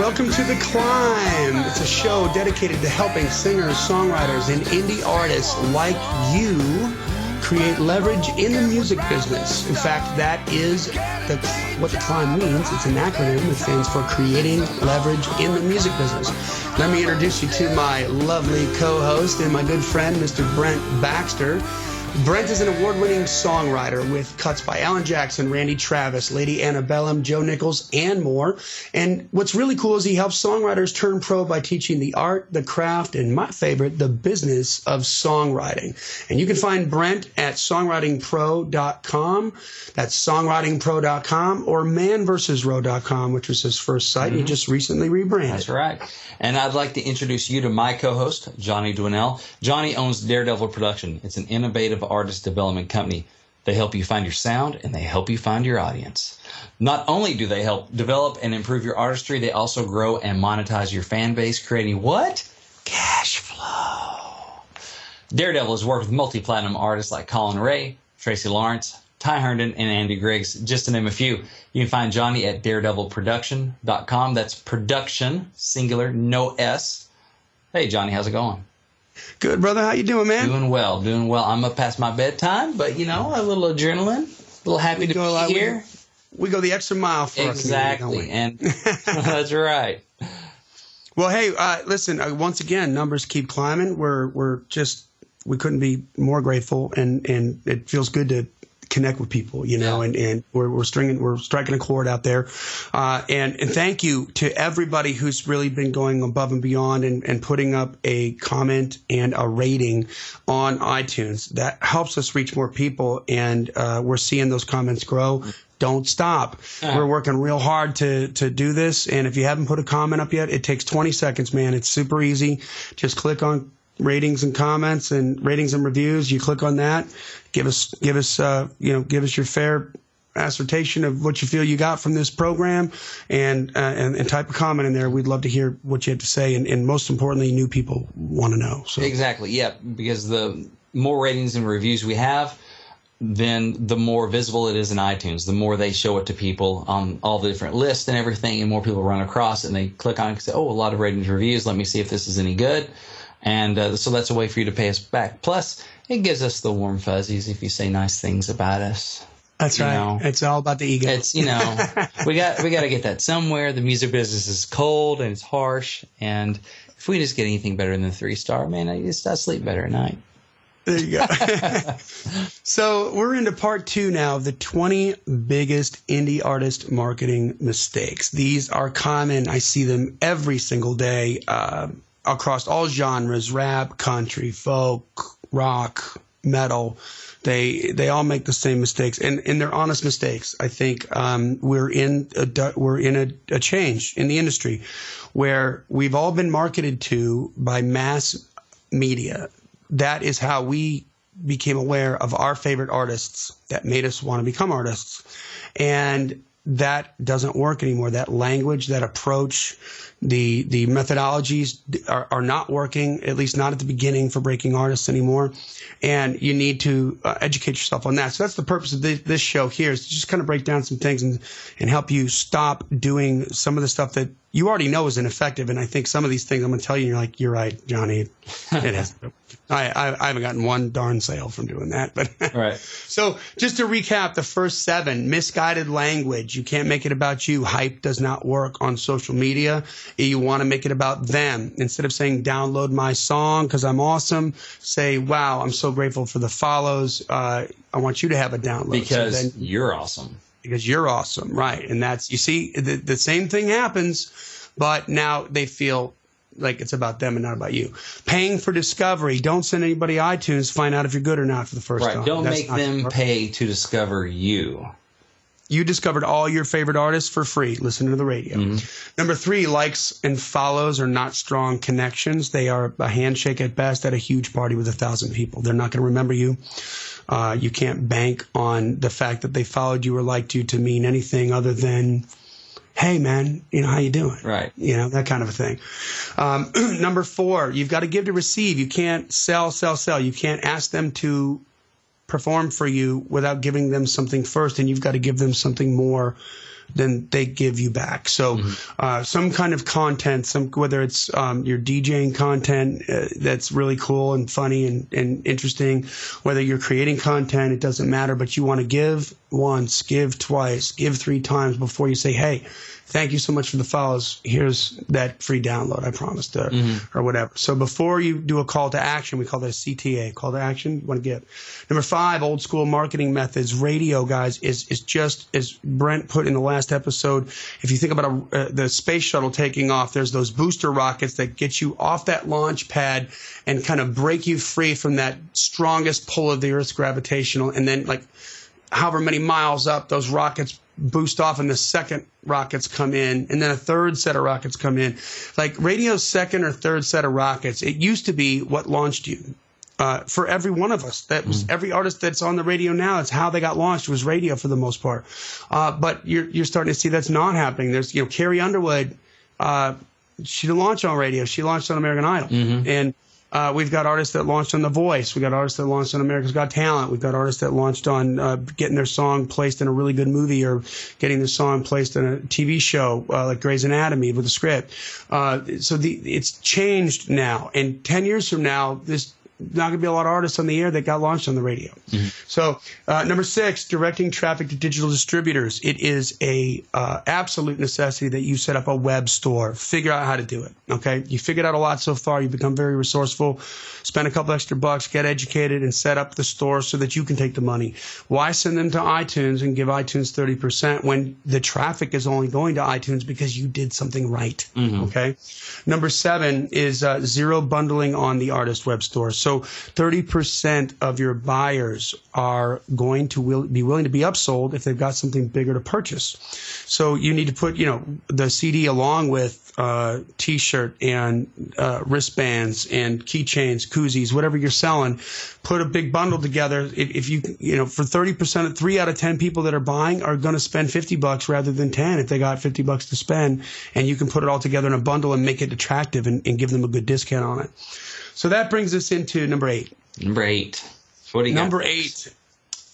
Welcome to The Climb. It's a show dedicated to helping singers, songwriters, and indie artists like you create leverage in the music business. In fact, that is what The Climb means. It's an acronym that stands for Creating Leverage in the Music Business. Let me introduce you to my lovely co-host and my good friend, Mr. Brent Baxter. Brent is an award-winning songwriter with cuts by Alan Jackson, Randy Travis, Lady Antebellum, Joe Nichols, and more. And what's really cool is he helps songwriters turn pro by teaching the art, the craft, and my favorite, the business of songwriting. And you can find Brent at songwritingpro.com. That's songwritingpro.com or manversusrow.com, which was his first site. He just recently rebranded. That's right. And I'd like to introduce you to my co-host, Johnny Dwinell. Johnny owns Daredevil Production. It's an innovative artist development company. They help you find your sound, and they help you find your audience. Not only do they help develop and improve your artistry, they also grow and monetize your fan base, creating what? Cash flow. Daredevil has worked with multi-platinum artists like Colin Ray, Tracy Lawrence, Ty Herndon, and Andy Griggs, just to name a few. You can find Johnny at daredevilproduction.com. That's production, singular, no S. Hey, Johnny, how's it going? Good, brother. How you doing, man? Doing well, doing well. I'm up past my bedtime, but, you know, a little adrenaline, a little happy to be here. We go the extra mile for exactly, and that's right. Well, hey, listen, once again, numbers keep climbing. We couldn't be more grateful, and it feels good to connect with people, you know, and we're striking a chord out there. And thank you to everybody who's really been going above and beyond and putting up a comment and a rating on iTunes. That helps us reach more people, and we're seeing those comments grow. Don't stop. We're working real hard to do this. And if you haven't put a comment up yet, it takes 20 seconds, man. It's super easy. Just click on ratings and comments and ratings and reviews. You click on that. Give us your fair assertion of what you feel you got from this program, and type a comment in there. We'd love to hear what you have to say, and most importantly, new people want to know. So. Exactly, yeah, because the more ratings and reviews we have, then the more visible it is in iTunes, the more they show it to people on all the different lists and everything, and more people run across it, and they click on it and say, oh, a lot of ratings and reviews. Let me see if this is any good. And so that's a way for you to pay us back. Plus, it gives us the warm fuzzies if you say nice things about us. That's right. Know. It's all about the ego. It's, we got to get that somewhere. The music business is cold and it's harsh. And if we just get anything better than 3-star, man, I sleep better at night. There you go. So we're into part 2 now of the 20 biggest indie artist marketing mistakes. These are common. I see them every single day. Across all genres, rap, country, folk, rock, metal, they all make the same mistakes, and they're honest mistakes. I think we're in a change in the industry where we've all been marketed to by mass media. That is how we became aware of our favorite artists that made us want to become artists, and that doesn't work anymore. That language, that approach, the methodologies are not working, at least not at the beginning, for breaking artists anymore. And you need to educate yourself on that. So that's the purpose of this show here, is to just kind of break down some things and help you stop doing some of the stuff that you already know is ineffective. And I think some of these things I'm going to tell you, you're like, you're right, Johnny. It has. I haven't gotten one darn sale from doing that. But right. So just to recap, the first 7: misguided language. You can't make it about you. Hype does not work on social media. You want to make it about them. Instead of saying, download my song because I'm awesome, say, wow, I'm so grateful for the follows. I want you to have a download. Because you're awesome. Because you're awesome, right. And that's, you see, the same thing happens, but now they feel like it's about them and not about you. Paying for discovery. Don't send anybody iTunes, find out if you're good or not for the first time. Right, don't make them pay to discover you. You discovered all your favorite artists for free. Listen to the radio. Number 3, likes and follows are not strong connections. They are a handshake at best at a huge party with 1,000 people. They're not going to remember you. You can't bank on the fact that they followed you or liked you to mean anything other than, hey, man, how you doing? Right. That kind of a thing. Number 4, you've got to give to receive. You can't sell. You can't ask them to perform for you without giving them something first, and you've got to give them something more than they give you back. So some kind of content, whether it's your DJing content that's really cool and funny and interesting, whether you're creating content, it doesn't matter, but you want to give once, give twice, give 3 times before you say, hey, thank you so much for the follows. Here's that free download I promised, or whatever. So before you do a call to action, we call that a CTA, call to action. You want to give. Number 5, old school marketing methods. Radio, guys, is just as Brent put in the last episode. If you think about the space shuttle taking off, there's those booster rockets that get you off that launch pad and kind of break you free from that strongest pull of the Earth's gravitational, and then like however many miles up, those rockets boost off, and the second rockets come in, and then a third set of rockets come in. Like radio's second or third set of rockets, it used to be what launched you. For every one of us, that was every artist that's on the radio now. It's how they got launched, was radio for the most part. But you're starting to see that's not happening. There's Carrie Underwood. She didn't launch on radio. She launched on American Idol, and we've got artists that launched on The Voice. We've got artists that launched on America's Got Talent. We've got artists that launched on getting their song placed in a really good movie, or getting their song placed in a TV show like Grey's Anatomy with a script. So it's changed now. And 10 years from now, there's not going to be a lot of artists on the air that got launched on the radio. So number 6, directing traffic to digital distributors. It is a absolute necessity that you set up a web store. Figure out how to do it. Okay, you figured out a lot so far. You've become very resourceful. Spend a couple extra bucks, get educated, and set up the store so that you can take the money. Why send them to iTunes and give iTunes 30% when the traffic is only going to iTunes because you did something right? Okay. Number 7 is zero bundling on the artist web store. So 30% of your buyers are going to be willing to be upsold if they've got something bigger to purchase. So you need to put, the CD along with T-shirt and wristbands and keychains, koozies, whatever you're selling. Put a big bundle together. If you for 30%, 3 out of 10 people that are buying are going to spend $50 rather than 10 if they got $50 to spend, and you can put it all together in a bundle and make it attractive and give them a good discount on it. So that brings us into number 8. Number 8. What do you got? Number 8,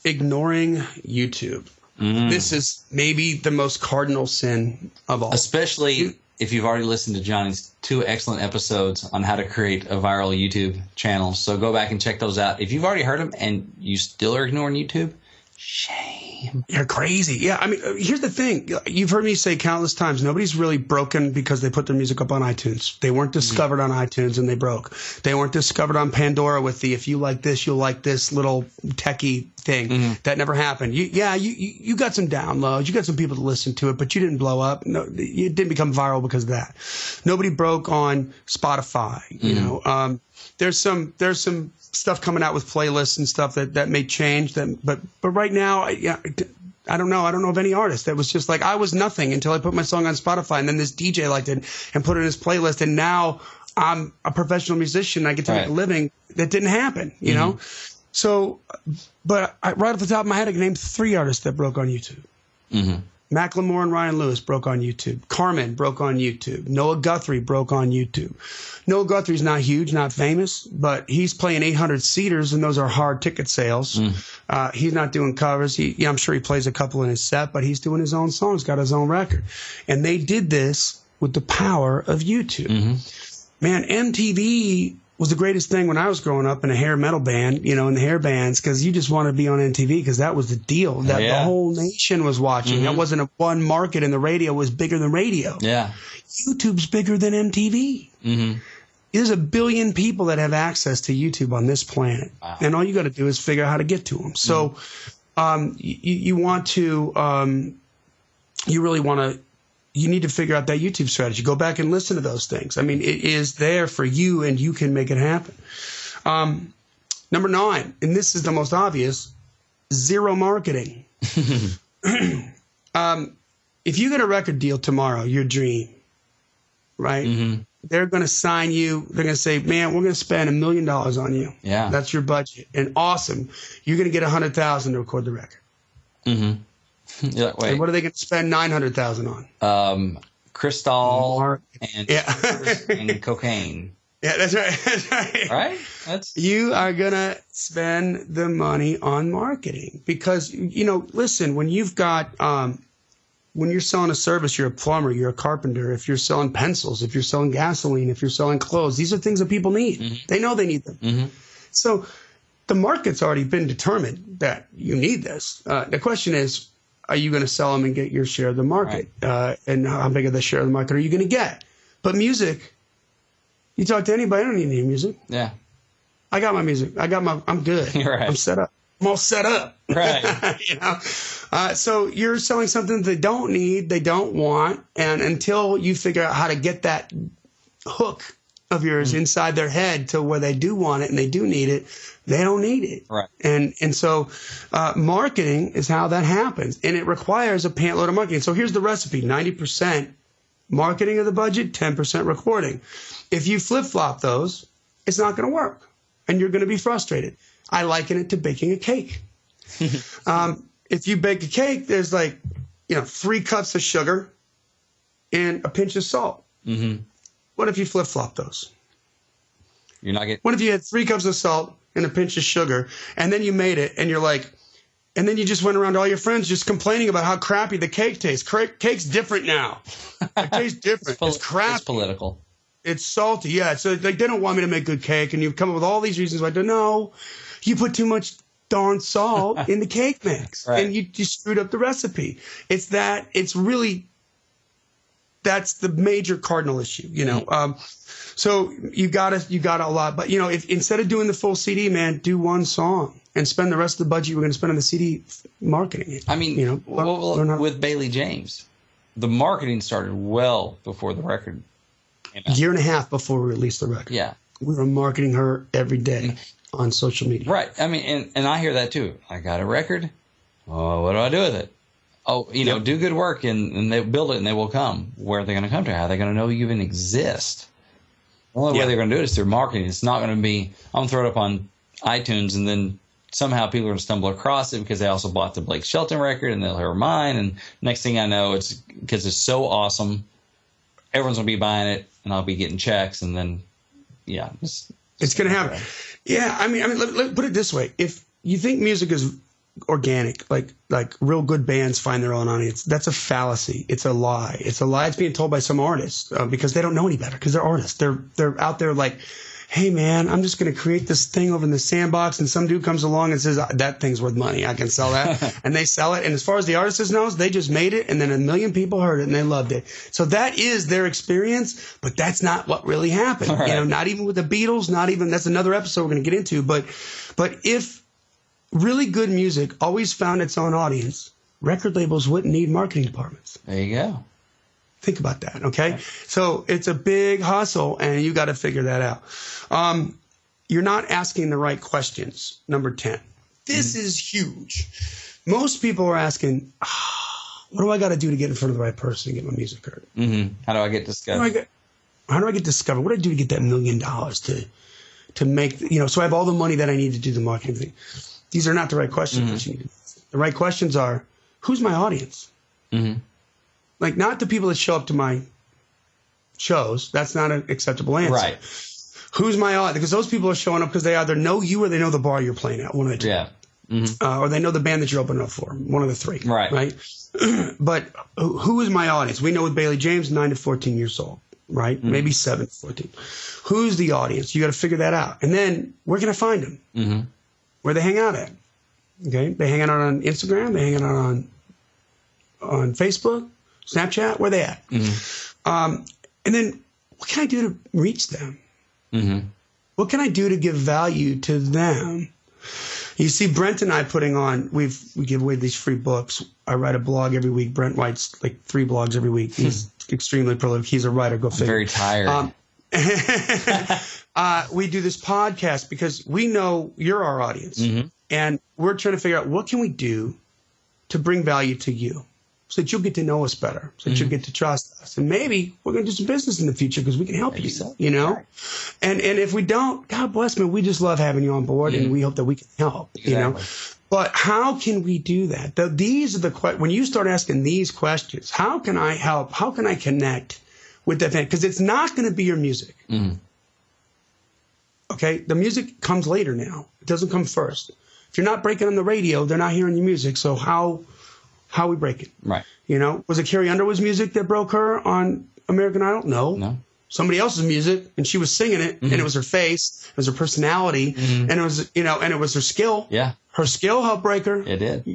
ignoring YouTube. This is maybe the most cardinal sin of all. Especially if you've already listened to Johnny's 2 excellent episodes on how to create a viral YouTube channel. So go back and check those out. If you've already heard them and you still are ignoring YouTube, shame. You're crazy. Yeah, I mean, here's the thing. You've heard me say countless times, nobody's really broken because they put their music up on iTunes. They weren't discovered on iTunes and they broke. They weren't discovered on Pandora with the if you like this, you'll like this little techie thing. That never happened. You got some downloads. You got some people to listen to it, but you didn't blow up. No, it didn't become viral because of that. Nobody broke on Spotify. There's some stuff coming out with playlists and stuff that may change them, but right now, I don't know. I don't know of any artist that was just like, I was nothing until I put my song on Spotify, and then this DJ liked it and put it in his playlist, and now I'm a professional musician. I get to make a living. That didn't happen, you know. So, but right off the top of my head, I can name 3 artists that broke on YouTube. Macklemore and Ryan Lewis broke on YouTube. Carmen broke on YouTube. Noah Guthrie broke on YouTube. Noah Guthrie's not huge, not famous, but he's playing 800 seaters, and those are hard ticket sales. He's not doing covers. I'm sure he plays a couple in his set, but he's doing his own songs, got his own record. And they did this with the power of YouTube. Man, MTV was the greatest thing when I was growing up in a hair metal band, in the hair bands, because you just wanted to be on MTV because that was the deal. That the whole nation was watching. That wasn't a one market, and the radio was bigger than radio. YouTube's bigger than MTV. There's 1 billion people that have access to YouTube on this planet, and all you got to do is figure out how to get to them. So, you want to, you really want to. You need to figure out that YouTube strategy. Go back and listen to those things. I mean, it is there for you, and you can make it happen. Number 9, and this is the most obvious, zero marketing. If you get a record deal tomorrow, your dream, right? They're going to sign you. They're going to say, man, we're going to spend $1 million on you. That's your budget. And awesome. You're going to get $100,000 to record the record. You're like, wait. And what are they going to spend $900,000 on? Crystal and, and cocaine. Yeah, that's right. That's right. Right? You are going to spend the money on marketing because, listen, when you've got, when you're selling a service, you're a plumber, you're a carpenter, if you're selling pencils, if you're selling gasoline, if you're selling clothes, these are things that people need. Mm-hmm. They know they need them. Mm-hmm. So the market's already been determined that you need this. The question is, are you going to sell them and get your share of the market? Right. And how big of the share of the market are you going to get? But music, you talk to anybody, I don't need any music. Yeah. I got my music. I'm good. Right. I'm set up. I'm all set up. Right. So you're selling something they don't need, they don't want. And until you figure out how to get that hook of yours inside their head to where they do want it and they do need it, they don't need it. Right. And so marketing is how that happens. And it requires a pantload of marketing. So here's the recipe. 90% marketing of the budget, 10% recording. If you flip-flop those, it's not going to work. And you're going to be frustrated. I liken it to baking a cake. If you bake a cake, there's 3 cups of sugar and a pinch of salt. Mm-hmm. What if you flip-flop those? You're not getting. What if you had 3 cups of salt and a pinch of sugar, and then you made it, and you're like, and then you just went around to all your friends just complaining about how crappy the cake tastes. Cake's different now. It tastes different. It's crappy. It's political. It's salty. Yeah. So they don't want me to make good cake, and you've come up with all these reasons why. No, you put too much darn salt in the cake mix, right. And you screwed up the recipe. That's the major cardinal issue, So you got a lot, but if instead of doing the full CD, man, do one song and spend the rest of the budget we're going to spend on the CD marketing it. I mean, with Bailey James, the marketing started well before the record came out. A year and a half before we released the record. Yeah. We were marketing her every day on social media. Right. I mean, and I hear that too. I got a record. Oh, what do I do with it? Oh, do good work and they build it and they will come. Where are they going to come to? How are they going to know you even exist? The only way they're going to do it is through marketing. It's not going to be, I'm going to throw it up on iTunes and then somehow people are going to stumble across it because they also bought the Blake Shelton record and they'll hear mine. And next thing I know, it's because it's so awesome. Everyone's going to be buying it and I'll be getting checks. And then, it's going to happen. Yeah. I mean, let put it this way. If you think music is organic, like real good bands find their own audience, that's a fallacy. It's a lie. It's a lie. It's being told by some artists because they don't know any better because they're artists. They're out there like, hey man, I'm just going to create this thing over in the sandbox, and some dude comes along and says that thing's worth money. I can sell that, and they sell it. And as far as the artist knows, they just made it, and then 1 million people heard it and they loved it. So that is their experience, but that's not what really happened. Right. Not even with the Beatles. Not even that's another episode we're going to get into. But if really good music always found its own audience, record labels wouldn't need marketing departments. There you go. Think about that, okay? Right. So it's a big hustle, and you got to figure that out. You're not asking the right questions, number 10. This is huge. Most people are asking, what do I got to do to get in front of the right person to get my music heard? Mm-hmm. How do I get discovered? How do I get discovered? What do I do to get that $1 million to make, so I have all the money that I need to do the marketing thing? These are not the right questions that you need. The right questions are, who's my audience? Mm-hmm. Like, not the people that show up to my shows. That's not an acceptable answer. Right. Who's my audience? Because those people are showing up because they either know you or they know the bar you're playing at. One of the two. Yeah. Mm-hmm. Or they know the band that you're opening up for. One of the three. Right. But who is my audience? We know with Bailey James, 9 to 14 years old. Right? Mm-hmm. Maybe 7 to 14. Who's the audience? You got to figure that out. And then where can I find them? Mm-hmm. Where they hang out at. Okay? They hang out on Instagram. They hang out on Facebook. Snapchat, where they at? Mm-hmm. And then what can I do to reach them? Mm-hmm. What can I do to give value to them? You see, Brent and I putting on, we give away these free books. I write a blog every week. Brent writes like 3 blogs every week. He's extremely prolific. He's a writer. Go figure. Very tired. We do this podcast because we know you're our audience. Mm-hmm. And we're trying to figure out what can we do to bring value to you, so that you'll get to know us better, so that you'll get to trust us. And maybe we're going to do some business in the future because we can help you, Right. And if we don't, God bless me, we just love having you on board, and we hope that we can help, But how can we do that? These are the questions. When you start asking these questions, how can I help? How can I connect with that fan? Because it's not going to be your music. Mm-hmm. Okay, the music comes later now. It doesn't come first. If you're not breaking on the radio, they're not hearing your music. So how are we breaking? Right. You know, was it Carrie Underwood's music that broke her on American Idol? No. Somebody else's music, and she was singing it, and it was her face, it was her personality, and it was, you know, and it was her skill. Yeah. Her skill helped break her. It did.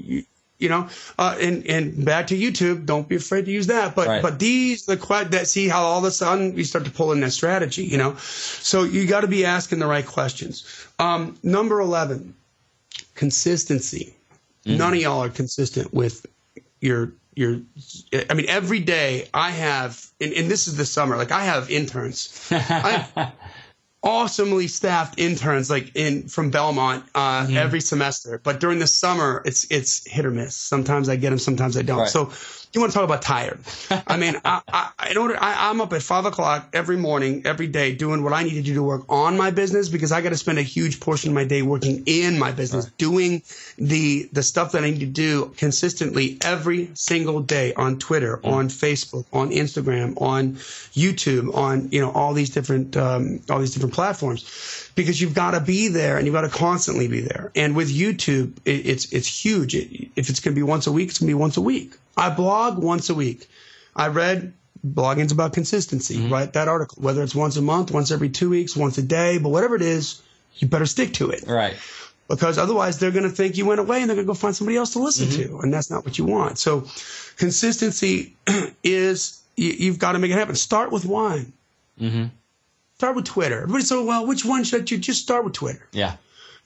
You know, and back to YouTube. Don't be afraid to use that. But these that see how all of a sudden you start to pull in that strategy. You know, so you got to be asking the right questions. Number 11, consistency. None of y'all are consistent with your. I mean, every day I have, and this is the summer. Like I have interns. I have awesomely staffed interns from Belmont every semester, but during the summer it's hit or miss. Sometimes I get them, sometimes I don't. Right. So you want to talk about tired? I mean, I'm up at 5 o'clock every morning, every day, doing what I need to do to work on my business, because I got to spend a huge portion of my day working in my business, doing the stuff that I need to do consistently every single day on Twitter, on Facebook, on Instagram, on YouTube, on all these different platforms, because you've got to be there and you've got to constantly be there. And with YouTube, it's huge. If it's going to be once a week, it's going to be once a week. I blog once a week. I read blogging's about consistency. Write that article, whether it's once a month, once every 2 weeks, once a day, but whatever it is, you better stick to it. Right. Because otherwise they're going to think you went away and they're going to go find somebody else to listen to. And that's not what you want. So consistency is, you've got to make it happen. Start with one. Start with Twitter. Everybody said, well, which one should you just start with Twitter? Yeah.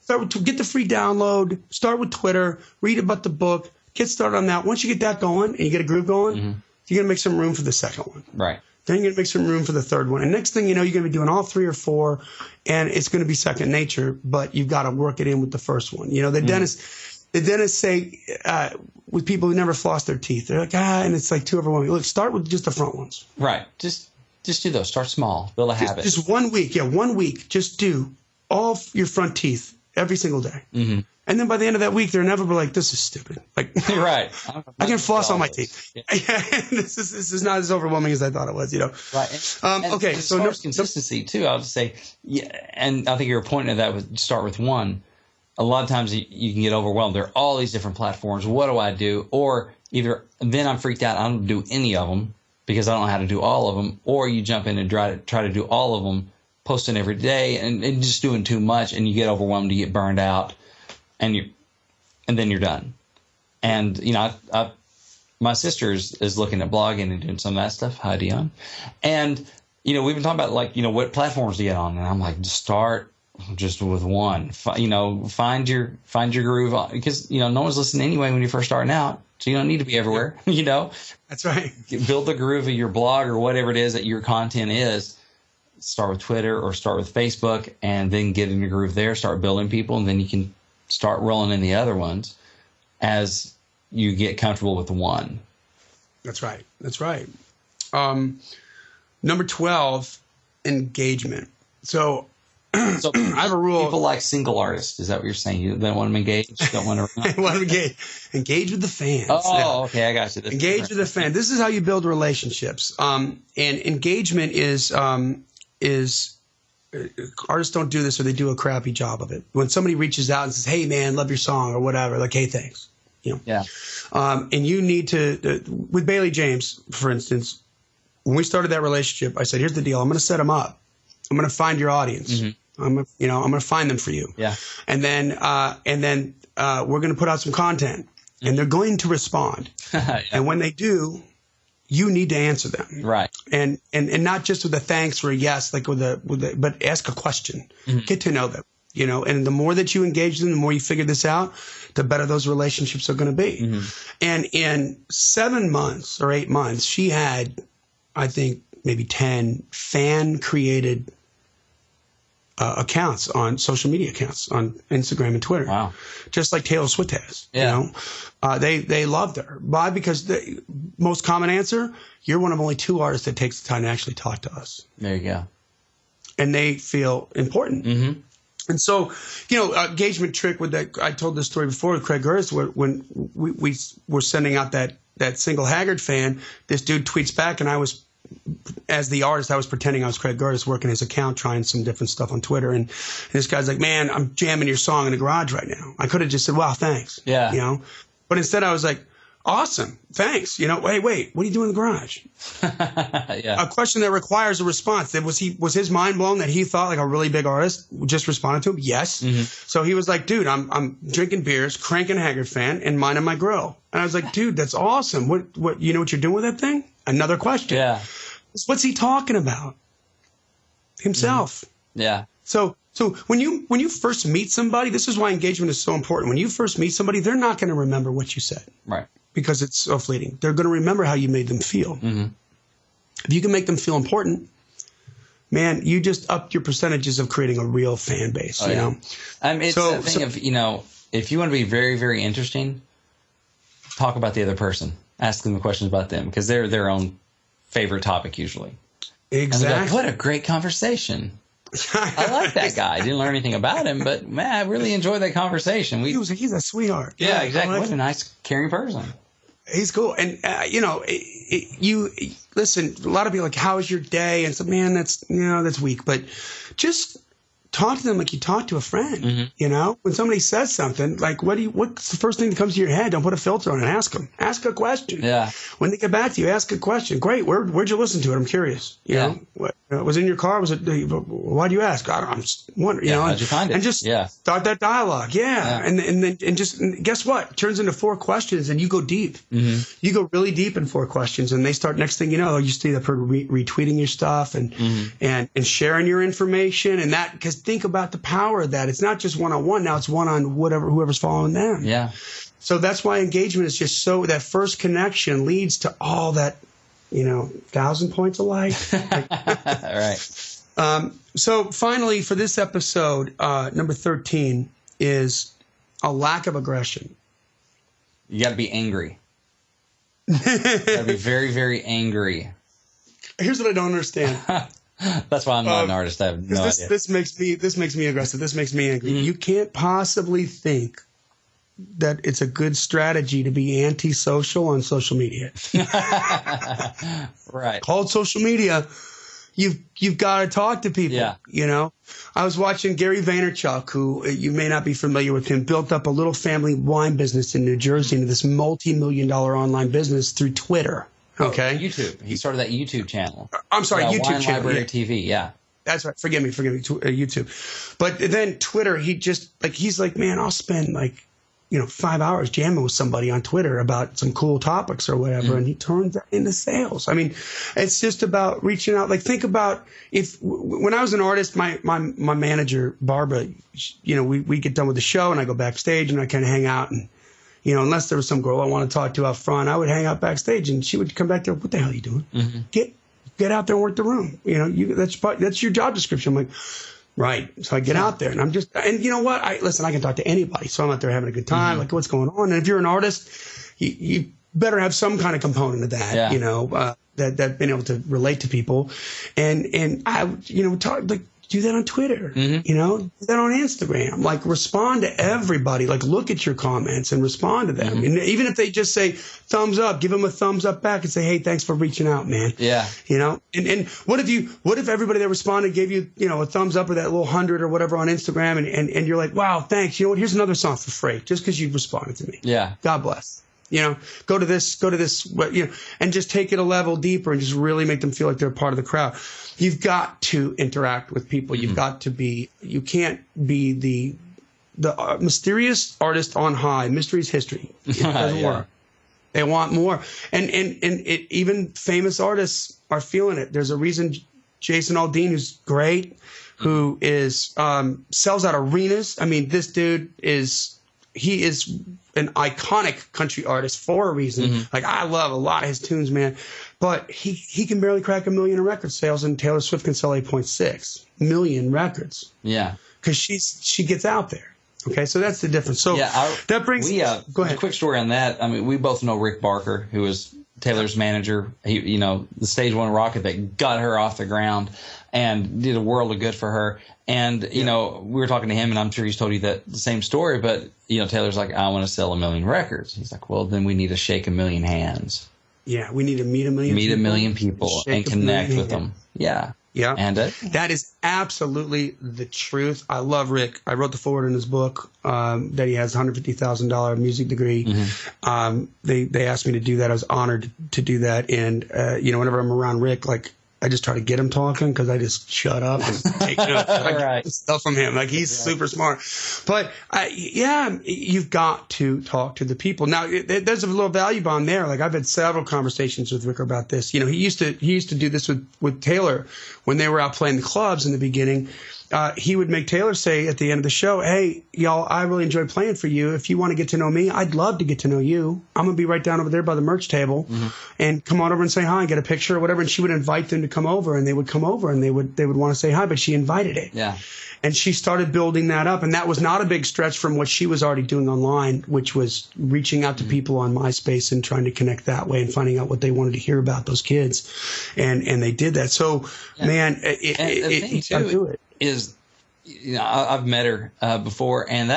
Get the free download. Start with Twitter. Read about the book. Get started on that. Once you get that going and you get a groove going, you're going to make some room for the second one. Right. Then you're going to make some room for the third one. And next thing you know, you're going to be doing all 3 or 4, and it's going to be second nature, but you've got to work it in with the first one. You know, the dentists say with people who never floss their teeth, they're like, and it's like too overwhelming. Look, start with just the front ones. Right. Just do those. Start small. Build a habit. Just 1 week. Yeah, 1 week. Just do all your front teeth every single day. And then by the end of that week, they're never like, this is stupid. Like, right. I can floss all my teeth. Yeah. This is not as overwhelming as I thought it was, Right. Okay. And so consistency too, I would say, and I think your point of that would start with one. A lot of times you can get overwhelmed. There are all these different platforms. What do I do? Or either then I'm freaked out. I don't do any of them because I don't know how to do all of them. Or you jump in and try to do all of them, posting every day and just doing too much, and you get overwhelmed, you get burned out. And then you're done. And my sister is looking at blogging and doing some of that stuff. Hi, Dion. And we've been talking about what platforms to get on, and I'm like, just start just with one. Find your groove, because no one's listening anyway when you're first starting out, so you don't need to be everywhere. That's right. Build the groove of your blog or whatever it is that your content is. Start with Twitter or start with Facebook, and then get in your groove there. Start building people, and then you can start rolling in the other ones as you get comfortable with the one. That's right. Number 12, engagement. So I have a rule. People like single artists. Is that what you're saying? You don't want them engaged? Don't want to engage with the fans. Oh, okay. I got you. Engage with the fans. This is how you build relationships. And engagement is artists don't do this, or they do a crappy job of it. When somebody reaches out and says, hey man, love your song or whatever, like, hey, thanks. Yeah. And you need to, with Bailey James, for instance, when we started that relationship, I said, here's the deal. I'm going to set them up. I'm going to find your audience. I'm going to find them for you. Yeah. And then we're going to put out some content, and they're going to respond. Yeah. And when they do, you need to answer them. Right. And not just with a thanks or a yes, like but ask a question. Get to know them, and the more that you engage them, the more you figure this out, the better those relationships are going to be. And in 7 months or 8 months, she had, I think, maybe 10 fan created accounts on social media accounts on Instagram and Twitter. Wow. Just like Taylor Swift has. Yeah. They loved her. Why? Because the most common answer, you're one of only 2 artists that takes the time to actually talk to us. There you go. And they feel important. And so, engagement trick with that, I told this story before with Craig Hurst, when we were sending out that single Haggard fan, this dude tweets back, and I was as the artist, I was pretending I was Craig Curtis, working his account, trying some different stuff on Twitter. And this guy's like, man, I'm jamming your song in the garage right now. I could have just said, wow, thanks. Yeah. You know, but instead I was like, awesome, thanks. You know, wait, what are you doing in the garage? Yeah. A question that requires a response. Was his mind blown that he thought like a really big artist just responded to him? Yes. Mm-hmm. So he was like, dude, I'm drinking beers, cranking Haggard fan, and minding my grill. And I was like, dude, that's awesome. What you know what you're doing with that thing? Another question. Yeah. What's he talking about? Himself. Mm-hmm. Yeah. So when you first meet somebody, this is why engagement is so important. When you first meet somebody, they're not going to remember what you said. Right. Because it's so fleeting. They're going to remember how you made them feel. Mm-hmm. If you can make them feel important, man, you just upped your percentages of creating a real fan base. You know, it's the thing of, you know, if you want to be very, very interesting, talk about the other person. Ask them the questions about them because they're their own favorite topic usually. Exactly. And like, what a great conversation. I like that guy. I didn't learn anything about him, but man, I really enjoyed that conversation. He's a sweetheart. Yeah, exactly. What a nice, caring person. He's cool. And, you know, you listen, a lot of people are like, how was your day? And so, man, that's weak. But just talk to them like you talk to a friend. Mm-hmm. You know, when somebody says something, like, what's the first thing that comes to your head? Don't put a filter on it. Ask them. Ask a question. Yeah. When they get back to you, ask a question. Great. Where'd you listen to it? I'm curious. You know, what, was it in your car? Was it? Why'd you ask? I'm just wondering. You know, how'd you find it? And just start that dialogue. Yeah. And then just guess what? It turns into 4 questions, and you go deep. Mm-hmm. You go really deep in 4 questions, and they start. Next thing you know, you see that person retweeting your stuff and sharing your information, and that because think about the power of that. It's not just one-on-one. Now it's one on whoever's following them. Yeah. So that's why engagement is just so that first connection leads to all that, 1,000 points of light. All right. So finally, for this episode, number 13 is a lack of aggression. You got to be angry. You got to be very, very angry. Here's what I don't understand. That's why I'm not an artist. I have no idea. This makes me aggressive. This makes me angry. Mm-hmm. You can't possibly think that it's a good strategy to be antisocial on social media. Right. Called social media. You've got to talk to people. Yeah. I was watching Gary Vaynerchuk, who you may not be familiar with him, built up a little family wine business in New Jersey into this multi-million-dollar online business through Twitter. Okay. YouTube. He started that YouTube channel. I'm sorry, YouTube Wine channel. Library TV. Yeah. That's right. Forgive me. YouTube. But then Twitter, he's like, man, I'll spend 5 hours jamming with somebody on Twitter about some cool topics or whatever. Mm. And he turns that into sales. I mean, it's just about reaching out. Like, think about when I was an artist, my manager, Barbara, we get done with the show and I go backstage and I kind of hang out and, unless there was some girl I want to talk to out front, I would hang out backstage and she would come back there. What the hell are you doing? Mm-hmm. Get out there and work the room. That's your job description. I'm like, right. So I get out there and and you know what? I can talk to anybody. So I'm out there having a good time. Mm-hmm. Like, what's going on? And if you're an artist, you better have some kind of component of that, that being able to relate to people. And I, do that on Twitter, mm-hmm. Do that on Instagram, respond to everybody, look at your comments and respond to them. Mm-hmm. And even if they just say thumbs up, give them a thumbs up back and say, hey, thanks for reaching out, man. Yeah. And what if everybody that responded gave you, a thumbs up or that little 100 or whatever on Instagram and you're like, wow, thanks. You know what? Here's another song for free just because you responded to me. Yeah. God bless. Go to this, and just take it a level deeper and just really make them feel like they're part of the crowd. You've got to interact with people. You've got to be, you can't be the mysterious artist on high. Mystery is history. It doesn't work. They want more. And even famous artists are feeling it. There's a reason Jason Aldean, who's great, who is, sells out arenas. I mean, this dude he is an iconic country artist for a reason. Mm-hmm. I love a lot of his tunes, man. But he can barely crack 1 million in record sales, and Taylor Swift can sell 8.6 million records. Yeah. Because she gets out there. Okay, so that's the difference. So that brings go ahead. A quick story on that. I mean, we both know Rick Barker, who was Taylor's manager. He, the Stage One rocket that got her off the ground and did a world of good for her. And, we were talking to him, and I'm sure he's told you the same story, but, Taylor's like, I want to sell 1 million records. He's like, well, then we need to shake 1 million hands. Yeah, we need to meet a million meet people. a million people and connect with them. Yeah. Yeah. And that is absolutely the truth. I love Rick. I wrote the foreword in his book that he has $150,000 music degree. They asked me to do that. I was honored to do that. And, whenever I'm around Rick, like, I just try to get him talking because I just shut up and take stuff from him. Like, he's super smart. But, you've got to talk to the people. Now, there's a little value bond there. Like, I've had several conversations with Rick about this. He used to do this with Taylor when they were out playing the clubs in the beginning. He would make Taylor say at the end of the show, "Hey, y'all, I really enjoy playing for you. If you want to get to know me, I'd love to get to know you. I'm going to be right down over there by the merch table and come on over and say hi and get a picture or whatever." And she would invite them to come over, and they would come over and they would want to say hi, but she invited it. Yeah. And she started building that up. And that was not a big stretch from what she was already doing online, which was reaching out to people on MySpace and trying to connect that way and finding out what they wanted to hear about those kids. And they did that. So, man, you got to do it. Is, I've met her before, and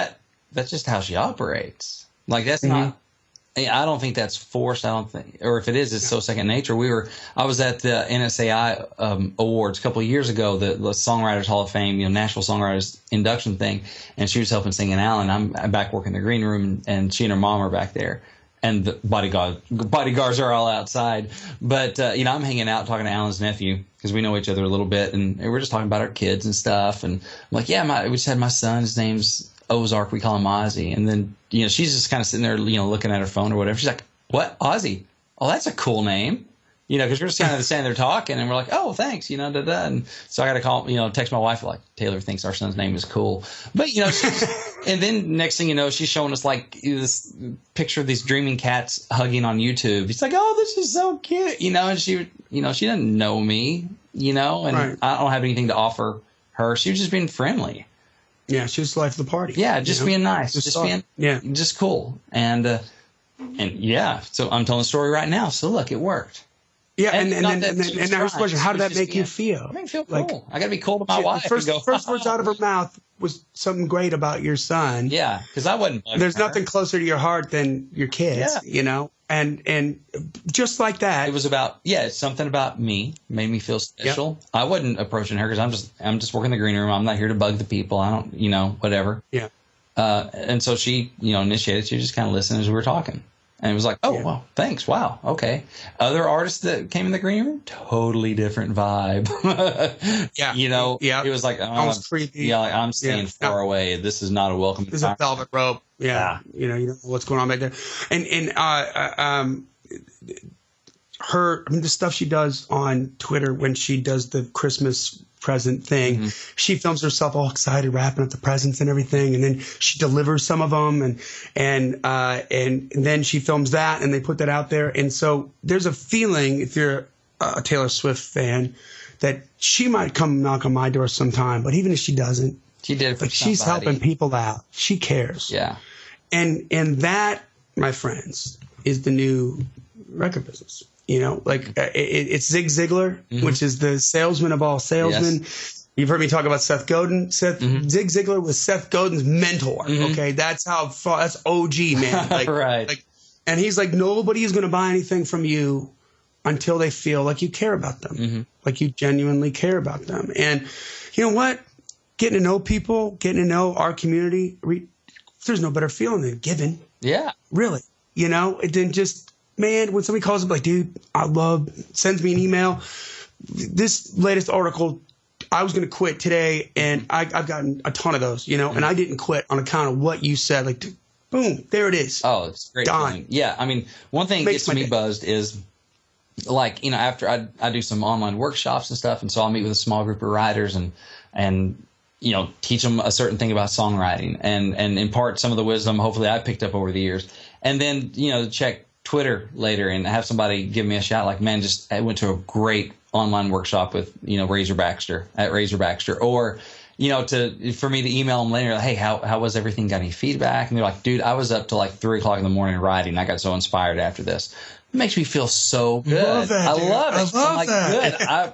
that's just how she operates. Like, that's not. I don't think that's forced. I don't think, or if it is, it's so second nature. I was at the NSAI Awards a couple of years ago, the Songwriters Hall of Fame, National Songwriters induction thing, and she was helping sing in Allen. I'm back working the green room, and she and her mom are back there. And the bodyguards are all outside. But, I'm hanging out talking to Alan's nephew because we know each other a little bit. And we're just talking about our kids and stuff. And I'm like, we just had my son. His name's Ozark. We call him Ozzy. And then, she's just kind of sitting there, looking at her phone or whatever. She's like, "What? Ozzy? Oh, that's a cool name." Because we're just kind of standing there talking, and we're like, "Oh, thanks," And so I got to call, text my wife, like, "Taylor thinks our son's name is cool." But, and then next thing you know, she's showing us like this picture of these dreaming cats hugging on YouTube. He's like, "Oh, this is so cute," and she doesn't know me, and right. I don't have anything to offer her. She was just being friendly. Yeah, she was the life of the party. Yeah, just being nice, just cool, and yeah. So I'm telling the story right now. So look, it worked. Yeah, and now here's the question: how did that make you feel? It made me feel cool. Like, I got to be cool to my wife. First words out of her mouth was something great about your son. Yeah, because I wasn't. There's nothing closer to your heart than your kids. Yeah. And just like that, it was about it's something about me made me feel special. Yep. I wasn't approaching her because I'm just working the green room. I'm not here to bug the people. I don't whatever. Yeah. And so she initiated. She was just kind of listening as we were talking. And it was like, "Oh, wow, thanks. Wow. Okay." Other artists that came in the green room, totally different vibe. It was like, almost creepy. Yeah, like, I'm staying far away. This is not a welcome. This is a velvet rope. Yeah. You know what's going on back there. And the stuff she does on Twitter when she does the Christmas present thing, she films herself all excited wrapping up the presents and everything, and then she delivers some of them, and then she films that, and they put that out there. And so there's a feeling, if you're a Taylor Swift fan, that she might come knock on my door sometime, but even if she doesn't, she did it for she's helping people out. She cares. Yeah. And that, my friends, is the new record business. It's Zig Ziglar, which is the salesman of all salesmen. Yes. You've heard me talk about Seth Godin. Zig Ziglar was Seth Godin's mentor. Okay, that's how far. That's OG, man. Right. And he's like, nobody is going to buy anything from you until they feel like you care about them, like you genuinely care about them. And you know what? Getting to know people, getting to know our community. There's no better feeling than giving. Yeah. Really. It didn't just. Man, when somebody calls up like, "Dude, sends me an email. This latest article, I was going to quit today, and I've gotten a ton of those, and I didn't quit on account of what you said. Like, boom, there it is. Oh, it's great. Yeah, I mean, one thing that gets me buzzed is, like, after I do some online workshops and stuff, and so I'll meet with a small group of writers and teach them a certain thing about songwriting and impart some of the wisdom, hopefully I picked up over the years. And then, check Twitter later and have somebody give me a shout like, "Man, I went to a great online workshop with Razor Baxter at Razor Baxter," or for me to email them later, like, "Hey, how was everything? Got any feedback?" And they're like, "Dude, I was up till like 3:00 in the morning writing. I got so inspired after this." It makes me feel so good. I love it. I'm like, good.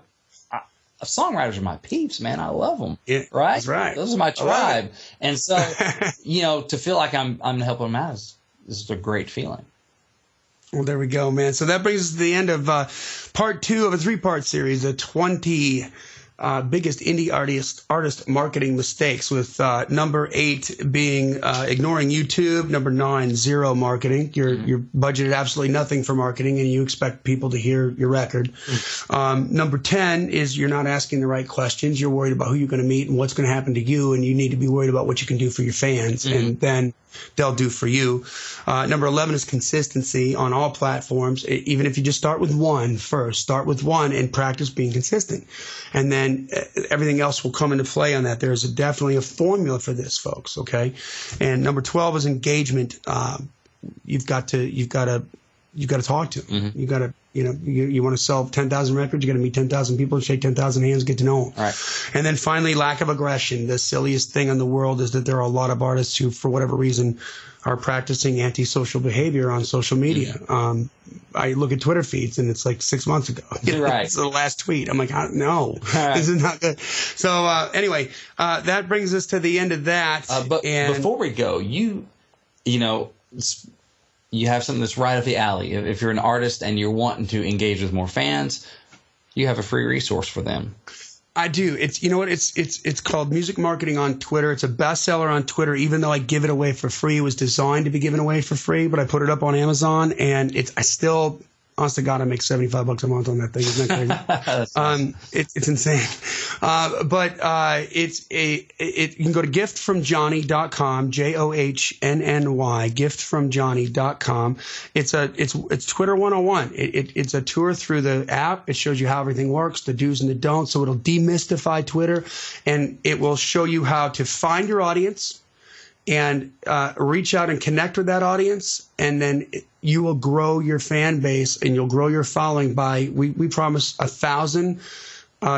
Songwriters are my peeps, man. I love them. Yeah, right? That's right. Those are my tribe. And so, to feel like I'm helping them out is a great feeling. Well, there we go, man. So that brings us to the end of part 2 of a 3-part series, the 20 biggest indie artist marketing mistakes, with number 8 being ignoring YouTube, number 9, zero marketing. You're budgeted absolutely nothing for marketing, and you expect people to hear your record. Number 10 is you're not asking the right questions. You're worried about who you're going to meet and what's going to happen to you, and you need to be worried about what you can do for your fans, and then they'll do for you. Number 11 is consistency on all platforms. Even if you just start with one first, start with one and practice being consistent. And then everything else will come into play on that. There's definitely a formula for this, folks. Okay. And number 12 is engagement. You've got to talk to them. You got to, you want to sell 10,000 records, you got to meet 10,000 people, shake 10,000 hands, get to know them. All right. And then finally, lack of aggression. The silliest thing in the world is that there are a lot of artists who, for whatever reason, are practicing antisocial behavior on social media. I look at Twitter feeds and it's like 6 months ago. Right. It's the last tweet. I'm like, no, this is not good. So anyway, that brings us to the end of that. But before we go, you have something that's right up the alley. If you're an artist and you're wanting to engage with more fans, you have a free resource for them. I do. It's called Music Marketing on Twitter. It's a bestseller on Twitter, even though I give it away for free. It was designed to be given away for free, but I put it up on Amazon, and I still, honest to God, I make $75 a month on that thing. Isn't that crazy? It's insane. You can go to giftfromjohnny.com, JOHNNY, giftfromjohnny.com. It's Twitter 101. It's a tour through the app. It shows you how everything works, the do's and the don'ts. So it'll demystify Twitter, and it will show you how to find your audience and reach out and connect with that audience, and then you will grow your fan base and you'll grow your following by, we promise 1,000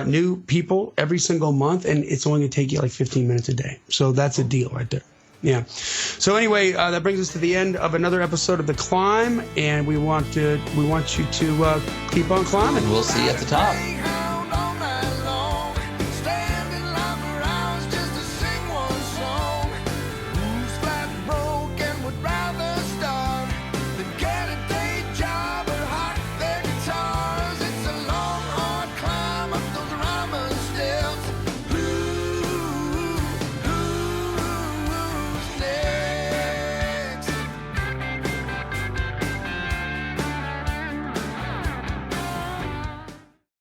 new people every single month, and it's only going to take you like 15 minutes a day. So that's a deal right there. Yeah. So anyway, that brings us to the end of another episode of The Climb, and we want you to keep on climbing. We'll see you at the top.